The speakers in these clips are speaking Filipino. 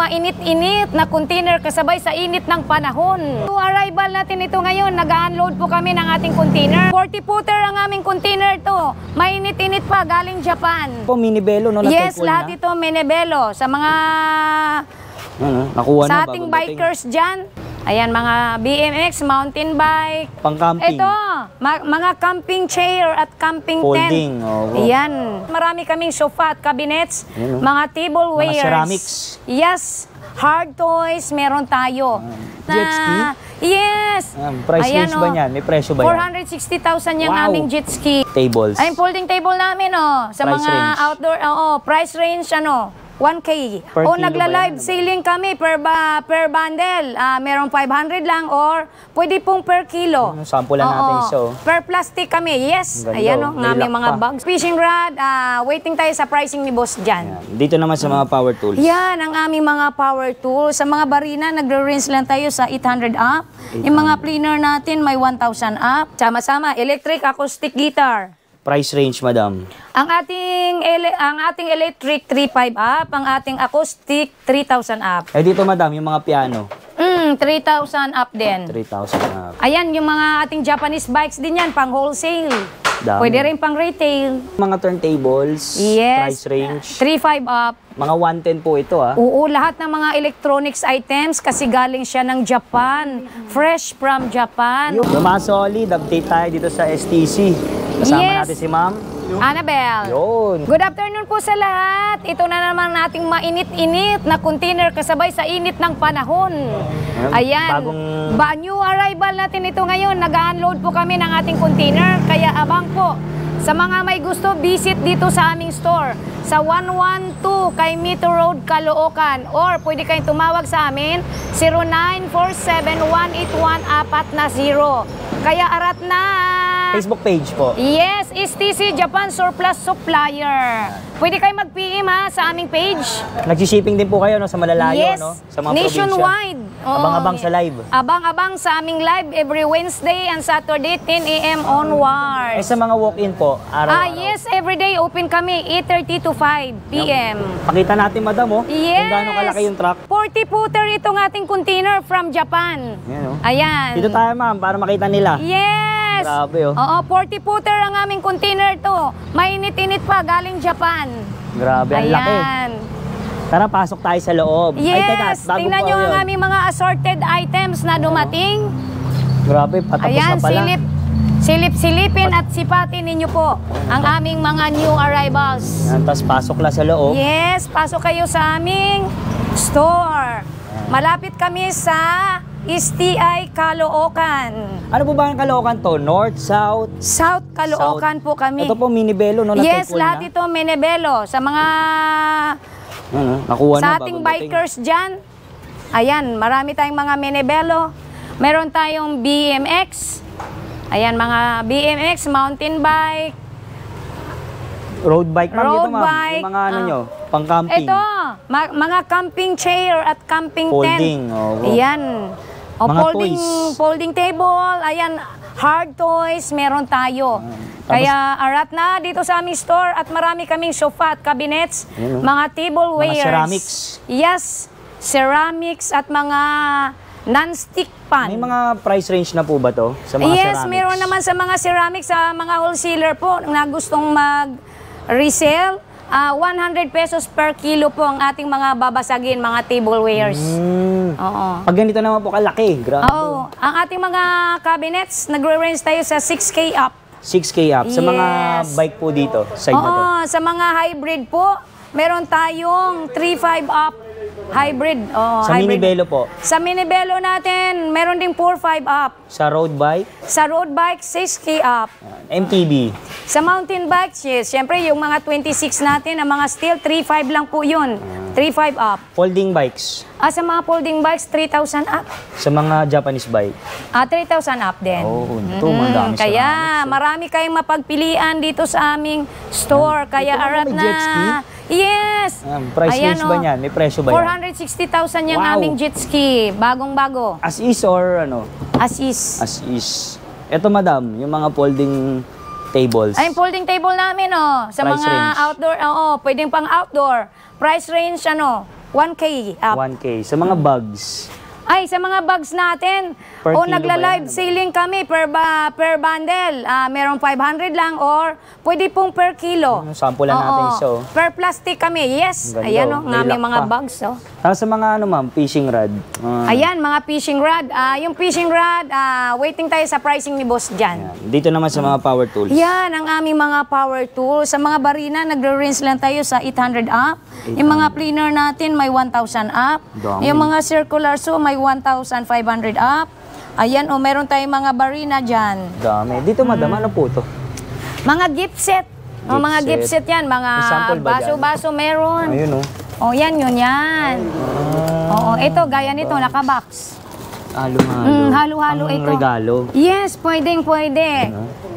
mainit-init na container kasabay sa init ng panahon. Yung arrival natin ito ngayon, nag-unload po kami ng ating container. 40-footer ang aming container to. Mainit-init pa, galing Japan. Po, Minibelo, no? Yes, lahat ito Minibelo. Sa mga nakuha sa na, ating bikers dyan. Ayan, mga BMX, mountain bike. Pang-camping. Ito, mga camping chair at camping folding, tent. Ayan. Marami kaming sofa at cabinets, mga tableware. Mga ceramics. Yes, hard toys, meron tayo. Jet ski? Yes. Price range ba niyan? May presyo ba yan? 460,000 yung aming jet ski. Tables. Ay, folding table namin, sa Price mga range. outdoor, price range, 1K. Per kilo Nagla-live ba yan? selling kami per bundle. Merong 500 lang or pwede pong per kilo. Sample lang natin isa. Per plastic kami, yes. Ganda, Ayan ng may aming lock mga pa. bags. Fishing rod, waiting tayo sa pricing ni boss dyan. Dito naman sa mga power tools. Yan ang aming mga power tools. Sa mga barina, nagre-range lang tayo sa 800 up. Yung mga planer natin may 1,000 up. Sama-sama, electric acoustic guitar. Price range, madam. Ang ating electric 3,500 up, ang ating acoustic 3,000 up. Dito, madam, yung mga piano. 3,000 up din. 3,000 up. Ayan, yung mga ating Japanese bikes din yan, pang wholesale. Dami. Pwede rin pang retail. Mga turntables, Yes. price range. 3,500 up. Mga 110 po ito, Oo, lahat ng mga electronics items kasi galing siya ng Japan. Fresh from Japan. Yung mga solid, update tayo dito sa STC. Kasama natin si ma'am. Annabelle. Yun. Good afternoon po sa lahat. Ito na naman nating mainit-init na container kasabay sa init ng panahon. Ayan. New arrival natin ito ngayon. Nag-unload po kami ng ating container. Kaya abang po. Sa mga may gusto, visit dito sa aming store. Sa 112 kay Mito Road, Caloocan. Or pwede kayong tumawag sa amin 0947-181-440. Kaya arat na! Facebook page po. Yes, STC Japan Surplus Supplier. Pwede kayo mag-PM sa aming page. Nagsishipping din po kayo sa malalayo, Yes, no? Sa mga nationwide. probinsya. Abang-abang sa live. Abang-abang sa aming live every Wednesday and Saturday, 10 a.m. onwards. Sa mga walk-in po, araw-araw. Yes, everyday open kami, 8:30 to 5 p.m. Pakita natin, madam, Yes. kung gaano kalaki yung truck. 40-footer itong ating container from Japan. Yan, Ayan. Dito tayo, ma'am, para makita nila. Yes. Grabe, Oo, 40-footer ang aming container to. Mainit-init pa, galing Japan. Grabe, ang laki. Ayan. Tara, pasok tayo sa loob. Yes, tingnan nyo ang aming mga assorted items na dumating. Grabe, patapos Ayan, na pala. silip-silipin at sipatin ninyo po ang aming mga new arrivals. Yan, tapos pasok lang sa loob. Yes, pasok kayo sa aming store. Malapit kami sa STI Caloocan. Ano po ba ang Caloocan to? North, South? South Caloocan po kami. Ito po Minibelo, no? Yes, Na-take lahat na. ito Minibelo. Sa mga nakuha sa na, ating bagong dating. bikers dyan, ayan, marami tayong mga Minibelo. Meron tayong BMX. Ayan, mga BMX, mountain bike. Road bike, ma'am. Road Dito, ma'am. bike. Yung mga ano nyo, pang-camping. Ito, mga camping chair at camping Folding, tent. oo. Ayan. Mga Folding table. Ayan, hard toys, meron tayo. Kaya arat na dito sa aming store at marami kaming sofa at cabinets, mga tableware. Mga ceramics. Yes, ceramics at mga non-stick pan. May mga price range na po ba to sa mga Yes, ceramics? meron naman sa mga ceramics, sa mga wholesaler po na gustong mag-resell. 100 pesos per kilo po ang ating mga babasagin, mga tablewares. Oo. Pag ganito naman po kalaki, grabe. Oo. Ang ating mga cabinets, nagre-range tayo sa 6K up. 6K up. Sa mga Yes. bike po dito, side na to. Oo, sa mga hybrid po, meron tayong 3.5 up hybrid. Sa hybrid. Minibelo po. Sa Minibelo natin, meron ding 4.5 up. Sa road bike, Sa road bike, 6K up. MTB. Sa mountain bikes, yes, syempre yung mga 26 natin, ang mga steel, 3.5 lang po yun. 3.5 up. Folding bikes. Sa mga folding bikes, 3,000 up. Sa mga Japanese bike. 3,000 up din. Oo, ito, madami Kaya ceramics, marami kayong mapagpilian dito sa aming store. Kaya Ito ba arat may na. jet ski? Yes. Price range ba niyan? May presyo ba yan? 460,000 yung Wow. aming jet ski. Bagong-bago. As is or ano? As is. As is. Ito, madam, yung mga folding tables. Ay, folding table namin, sa Price mga range. outdoor, pwedeng pang outdoor. Price range, 1K up. 1K. Sa mga bags, Ay, sa mga bags natin, Per o kilo nagla-live ba yan? selling kami per bundle. Merong 500 lang or pwede pong per kilo. sampulan natin siya, oh. Per plastic kami, yes. Ang ganda, Ayan oh. o, May ng aming lock mga pa. bags. Oh. Tapos sa mga ma'am, fishing rod. Ayan, mga fishing rod. Yung fishing rod, waiting tayo sa pricing ni boss dyan. Ayan. Dito naman sa mga power tools. Yan, ang aming mga power tools. Sa mga barina, nagre-range lang tayo sa 800 up. Yung mga planer natin, may 1,000 up. Dami. Yung mga circular saw, may 1,500 up. Ayan, o meron tayong mga barina dyan. Dami. Dito madam, ano po to? Mga gift set. O, Gift mga set. gift set yan. Mga May sample ba dyan? baso-baso meron. Ayun, oh. O, yan, yun, yan. Oo, ito, gaya nito, nakabox. Halo-halo. Halo-halo Pang ito. regalo. Yes, pwedeng-pwede.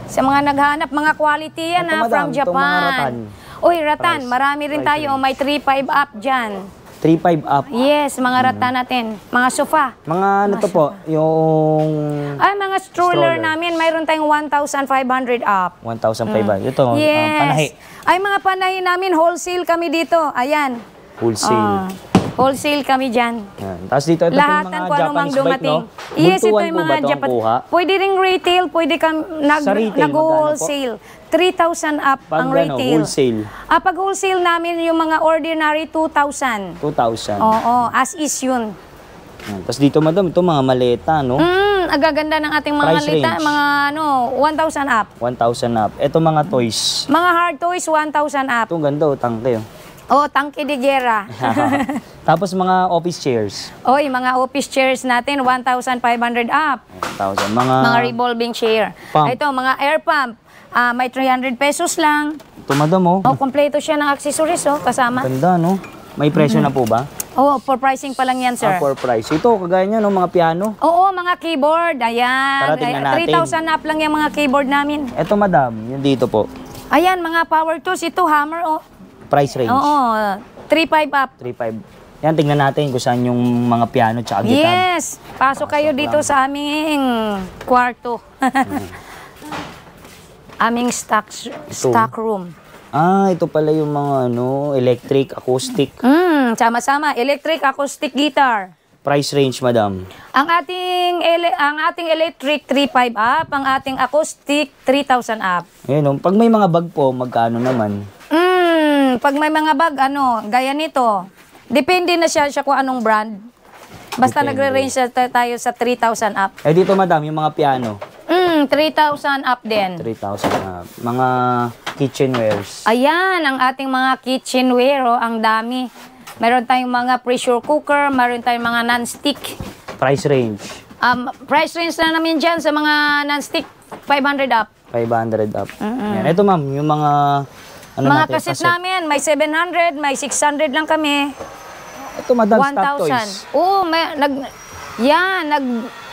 Sa mga naghanap, mga quality yan Ito, madam, from itong Japan. mga ratan. Uy, ratan. Price. Marami rin Price tayo. May 3.5 up dyan. 3.5 up. Yes, mga ratan natin. Mga sofa. Mga ano to po, yung Ay, mga stroller Stroller. namin, mayroon tayong 1,500 up. 1,500. Ito, Yes. panahi. Ay, mga panahi namin, wholesale kami dito. Ayan. Wholesale. Wholesale kami dyan. Yan. Tapos dito, ito po yung Lahatan mga kung ano mang Japanese bike, dumating. no? Yes, ito Buntuan yung po mga ba ito ang Japan. kuha? Pwede ring retail, pwede kang Sa retail, nag-wholesale. 3,000 up Pag ang ano, retail. wholesale, Pag wholesale namin, yung mga ordinary, 2,000. 2,000. Oo, as is yun. Yan. Tapos dito, madam, ito mga maleta, no? Ang gaganda ng ating mga Price lita, range. mga 1,000 up. 1,000 up. Ito mga toys. Mga hard toys, 1,000 up. Ito, ang ganda, oh, tangke, oh. Oh, tangke de guerra. Tapos mga office chairs. Oy, mga office chairs natin, 1,500 up. 1,000. Mga Mga revolving chair. Pump. Ito, mga air pump. May 300 pesos lang. ito, madam, oh. Oh, kompleto siya ng accessories, oh, kasama. Ganda, no? May presyo na po ba? Oh, for pricing pa lang yan, sir. For price. Ito, kagaya niya, no? Mga piano. Oo, mga keyboard. Ayan. Tara, tingnan natin. 3,000 up lang yung mga keyboard namin. Ito, madam, yung dito po. Ayan, mga power tools. Ito, hammer, oh. Price range. Oo, 3,500 up. 3,500. Yan, tingnan natin kung saan yung mga piano tsaka guitar. Yes. Pasok kayo dito sa aming kwarto. Aming stock room. Ito pala yung mga ano, electric, acoustic. Sama-sama. Electric acoustic guitar. Price range, madam. Ang ating electric 3,500 up, ang ating acoustic 3,000 up. Ayan, no? Pag may mga bag po, magkano naman? Pag may mga bag, gaya nito. Depende na siya kung anong brand. Basta Depende. nagre-range tayo sa 3,000 up. Eh dito, madam, yung mga piano. 3,000 up din. 3,000 na. Mga kitchenwares. Ayan, ang ating mga kitchenware, oh, ang dami. Meron tayong mga pressure cooker, meron tayong mga non-stick. Price range. Price range na namin dyan sa mga non-stick, 500 up. 500 up. Yan. Ito, ma'am, yung mga ano Mga natin, kaset namin, may 700, may 600 lang kami. Ito, madam, stop toys. 1,000. Oo,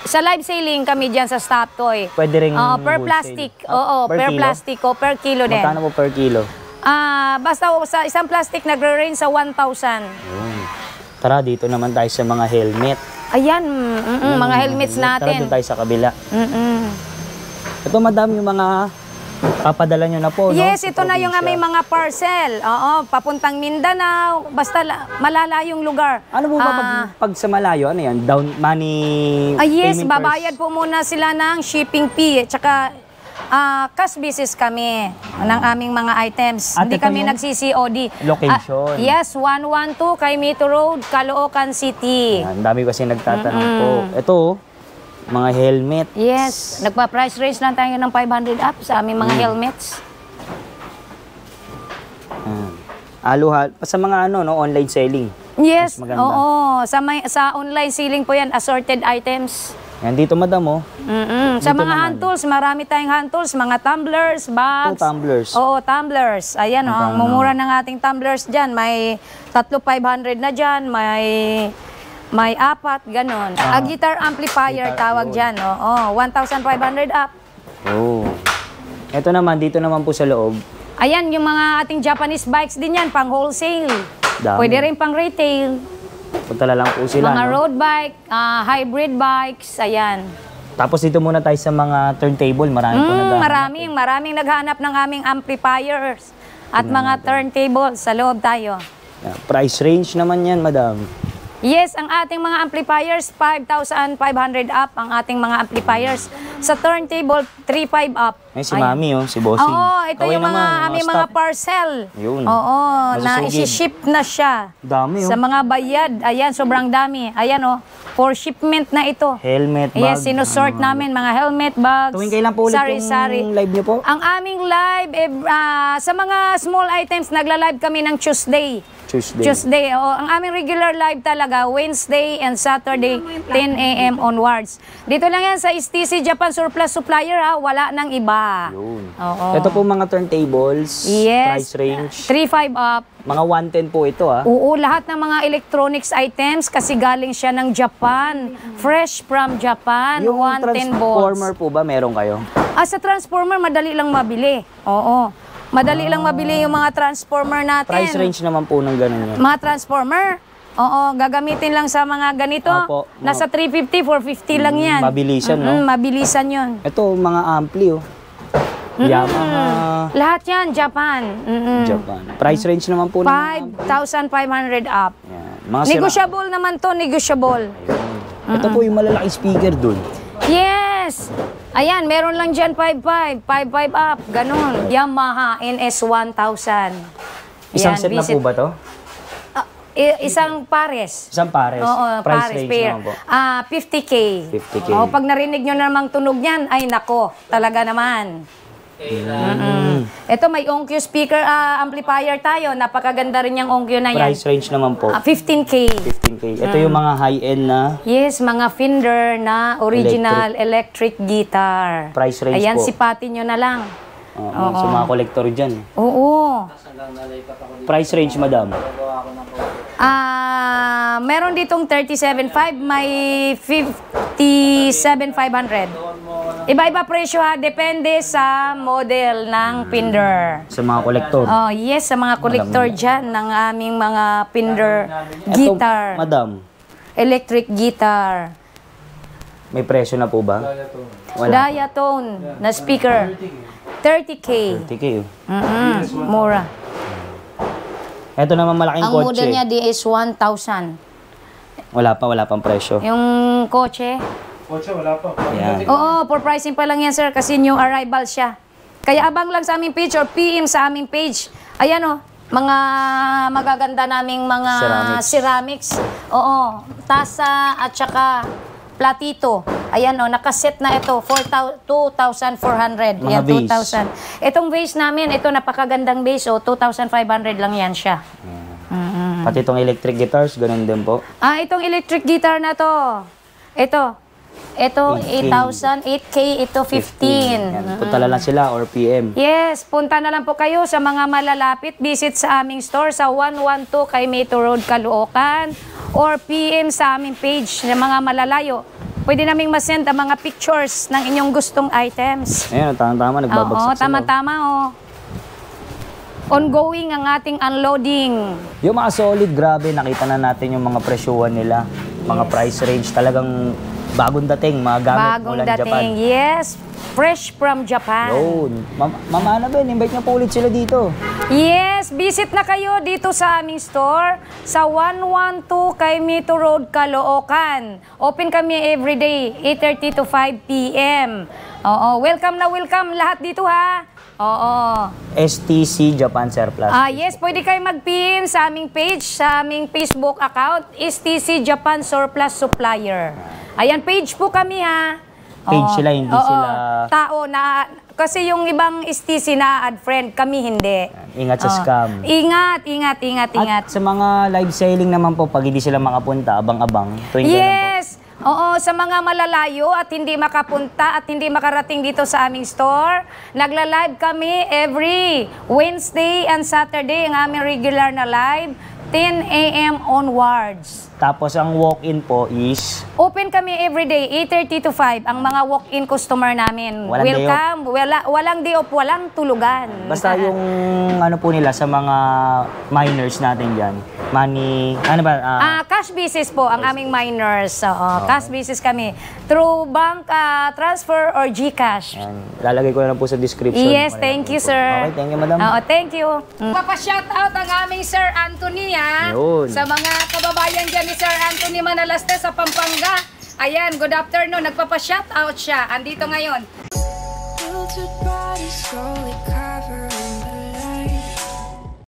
sa live selling kami dyan sa stop toy. Pwede ring Per wholesale. plastic. Oo, per kilo? plastic o per kilo din. Magkano po per kilo? Basta sa isang plastic nagre-range sa 1,000. Yun. Tara, dito naman tayo sa mga helmet. Ayan, mga helmets Tara, natin. doon tayo sa kabila. Ito, madam, yung mga papadala nyo na po, no? Yes, Sa ito na yung probinsya. aming mga parcel. Oo, papuntang Mindanao, basta malalayong lugar. Ano po ba pag sa malayo, ano yan? Down money Yes, payment babayad po muna sila ng shipping fee. Tsaka cash basis kami ng aming mga items. At Hindi ito kami yung nagsi-COD. location. Yes, 112 Kaimito Road, Caloocan City. Yan, dami kasi nagtatanong po. Ito, mga helmet. Yes, nagpa-price range lang tayo ng 500 up sa aming mga helmets. Sa mga ano, no, online selling. Yes, Mas maganda. oo. Sa online selling po yan, assorted items. Yan, dito, madam, oh. Sa Dito mga naman. hand tools, marami tayong hand tools, mga tumblers, bags. Ito, tumblers. Oo, tumblers. Ayan, ang Magkano? mumura ng ating tumblers dyan. May 3,500 na dyan, may 4, ganon. A guitar amplifier tawag dyan, oo. 1,500 up. Oh. Ito naman, dito naman po sa loob. Ayan, yung mga ating Japanese bikes din yan, pang wholesale. Dami. Pwede rin pang retail. Punta lang po sila, Mga no? road bike, hybrid bikes, ayan. Tapos dito muna tayo sa mga turntable. Marami po naghahanap. Maraming naghanap ng aming amplifiers at mga turntables sa loob tayo. Yan. Price range naman yan, madam. Yes, ang ating mga amplifiers, 5,500 up ang ating mga amplifiers. Sa turntable, 3,500 up. Ay, si Mami, oh, si Bossing. Oo, ito Kaway yung mga naman, aming stock. mga parcel. Yun. Oo, na Masusugid. isi-ship na siya. Dami, oh. Sa mga bayad, ayan, sobrang dami. Ayan, oh, for shipment na ito. Helmet, bag. Yes, sinusort namin, mga helmet, bags, Tuwing kailan po ulit yung live niyo po? Ang aming live, sa mga small items, nagla-live kami ng Tuesday. Tuesday. Ang aming regular live talaga, Wednesday and Saturday, 10 a.m. onwards. Dito lang yan sa STC Japan Surplus Supplier, ha? Wala nang iba. Yun. Oo. Ito po mga turntables, Yes. price range. 3,500 up. Mga 110 po ito, ah. Oo, lahat ng mga electronics items kasi galing siya ng Japan. Fresh from Japan, Yung 110 transformer volts. po ba, meron kayo? Sa transformer, madali lang mabili. Oo. Madali lang mabili yung mga transformer natin. Price range naman po ng ganun yan. Mga transformer, oo, gagamitin lang sa mga ganito. Opo, Nasa 350, 450 lang yan. Mabilisan, no? Mabilisan yun. Ito, mga ampli, oh. Yamaha, Lahat yan, Japan. Japan. Price range naman po ng mga 5,500 up. yan. Mga sira. Negotiable naman to, negotiable. Ito po yung malalaking speaker dun. Yes! Ayan, meron lang dyan 5,500, 5,500 up, ganun. Yamaha NS1000. Isang Yan, set na visit. po ba to? Isang pares. Isang pares. Oo, Price pares, range pair. naman po. 50K. 50K. Pag narinig nyo namang tunog niyan, ay nako, talaga naman. Ito may Onkyo speaker amplifier tayo. Napakaganda rin yung Onkyo na yan. Price range naman po. 15K. 15K. Ito yung mga high-end na Yes, mga Fender na original electric guitar. Price range Ayan, po. sipatin nyo na lang. sa mga kolektor dyan. Oo. Price range, madam? Meron ditong 37.5, may 57,500. Iba-iba presyo ha, depende sa model ng Fender. Sa mga kolektor. Oh, yes, sa mga kolektor dyan ng aming mga Fender guitar, Madam, electric guitar, may presyo na po ba? diatone na speaker, 30K. 30K. Mura. Ito naman malaking Ang kotse. model niya di is 1,000. Wala pang presyo. Yung kotse, Yan. oo, for pricing pa lang yan, sir, kasi new arrival siya. Kaya abang lang sa aming page or PM sa aming page. Ayan o, mga magaganda naming mga ceramics. Oo, tasa at saka platito. Ayan o, nakaset na ito, 2,400. Mga Yan, vase. 2,000. Itong vase namin, ito napakagandang vase o, 2,500 lang yan siya. Pati itong electric guitars, ganun din po. Itong electric guitar na to, ito 8,000, 8K, ito 15. Yan. Punta lang sila or PM. Yes, punta na lang po kayo sa mga malalapit. Visit sa aming store sa 112 kay Meto Road, Caloocan, or PM sa aming page ng mga malalayo. Pwede naming masend ang mga pictures ng inyong gustong items. Ayan, tama-tama, nagbabagsak Oo, sila. tama-tama oh. Ongoing ang ating unloading. Yung mga solid, grabe, nakita na natin yung mga presyuhan nila. Mga price range, talagang bagong dating, mga gamit Bagong mula Japan. dating. Yes, fresh from Japan. Yun. Mama Annabel, invite niyo po ulit sila dito. Yes, visit na kayo dito sa aming store sa 112 kay Meto Road, Caloocan. Open kami everyday, 8:30 to 5 p.m. Oo, welcome na welcome lahat dito ha. Oo. STC Japan Surplus. Yes, pwede kayo mag-PM sa aming page, sa aming Facebook account, STC Japan Surplus Supplier. Ayan, page po kami ha. Page sila, hindi sila... Tao na, kasi yung ibang STC na add friend, kami hindi. Ingat sa scam. Ingat. At sa mga live selling naman po, pag hindi sila makapunta, abang-abang. Tuwing kailan po. Yes! Oo, sa mga malalayo at hindi makapunta at hindi makarating dito sa aming store, nagla-live kami every Wednesday and Saturday, ang aming regular na live, 10 a.m. onwards. Tapos ang walk-in po is... Open kami everyday, 8:30 to 5, ang mga walk-in customer namin. Walang day Welcome, walang day off, walang tulugan. Basta yung ano po nila sa mga miners natin dyan. Money, ano ba? Cash basis po ang aming miners. Cash basis kami. Through bank transfer or GCash. Yan. Lalagay ko na lang po sa description. Yes, thank you, sir. Okay, thank you, madam. Thank you. Papa-shout out ang aming Sir Anthony. Anthony, ha? Yun. Sa mga kababayan dyan ni Sir Anthony Manalaste sa Pampanga. Ayan, good afternoon. Nagpapa-shoutout siya. Andito ngayon. Filtered bodies slowly